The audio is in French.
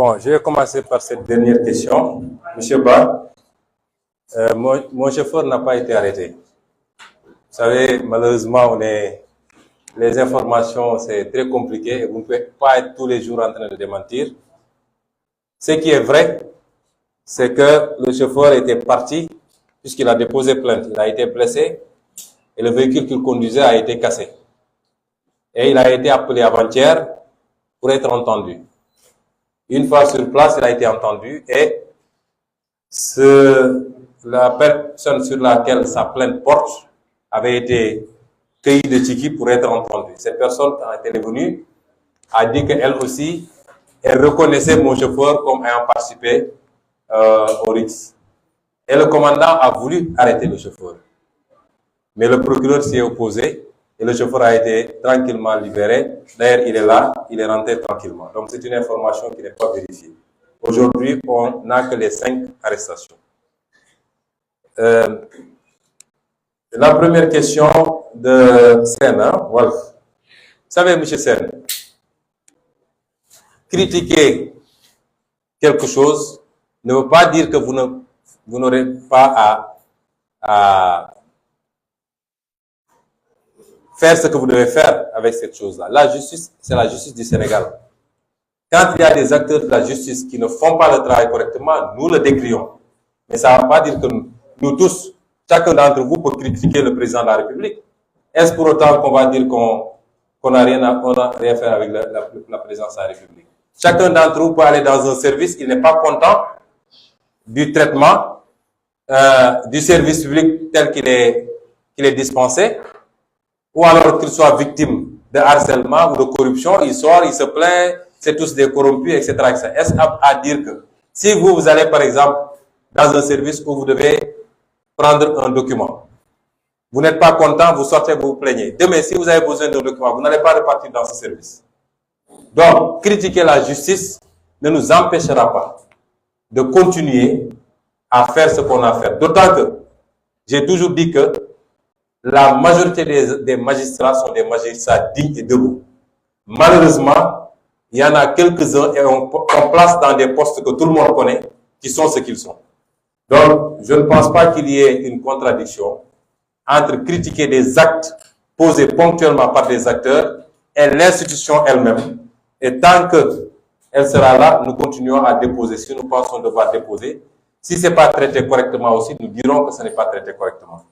Bon, je vais commencer par cette dernière question. Monsieur Ba, mon chauffeur n'a pas été arrêté. Vous savez, malheureusement, les informations, c'est très compliqué. Vous ne pouvez pas être tous les jours en train de démentir. Ce qui est vrai, c'est que le chauffeur était parti puisqu'il a déposé plainte. Il a été blessé et le véhicule qu'il conduisait a été cassé. Et il a été appelé avant-hier pour être entendu. Une fois sur place, il a été entendu et la personne sur laquelle sa plainte porte avait été cueillie de Tchiki pour être entendue. Cette personne, quand elle est venue, a dit qu'elle aussi, elle reconnaissait mon chauffeur comme ayant participé au RIX. Et le commandant a voulu arrêter le chauffeur. Mais le procureur s'y est opposé et le chauffeur a été tranquillement libéré. D'ailleurs, il est là, il est rentré tranquillement. Donc, c'est une information qui n'est pas vérifiée. Aujourd'hui, on n'a que les 5 arrestations. La première question de Sen, Wolf. Vous savez, M. Sen, critiquer quelque chose ne veut pas dire que vous n'aurez pas à faire ce que vous devez faire avec cette chose-là. La justice, c'est la justice du Sénégal. Quand il y a des acteurs de la justice qui ne font pas le travail correctement, nous le décrions. Mais ça ne veut pas dire que nous tous, chacun d'entre vous peut critiquer le président de la République. Est-ce pour autant qu'on va dire qu'on n'a rien à faire avec la présidence de la République? Chacun d'entre vous peut aller dans un service, il n'est pas content du traitement du service public tel qu'il est dispensé, ou alors qu'il soit victime de harcèlement ou de corruption, il sort, il se plaint, c'est tous des corrompus, etc. etc. Est-ce à dire que si vous allez par exemple dans un service où vous devez prendre un document, vous n'êtes pas content, vous sortez, vous vous plaignez. Demain, si vous avez besoin d'un document, vous n'allez pas repartir dans ce service. Donc, critiquer la justice ne nous empêchera pas de continuer à faire ce qu'on a à faire. D'autant que j'ai toujours dit que la majorité des magistrats sont des magistrats dignes et debout. Malheureusement, il y en a quelques-uns et on place dans des postes que tout le monde connaît, qui sont ce qu'ils sont. Donc, je ne pense pas qu'il y ait une contradiction entre critiquer des actes posés ponctuellement par des acteurs et l'institution elle-même. Et tant qu'elle sera là, nous continuons à déposer. Si nous pensons devoir déposer, si ce n'est pas traité correctement aussi, nous dirons que ce n'est pas traité correctement.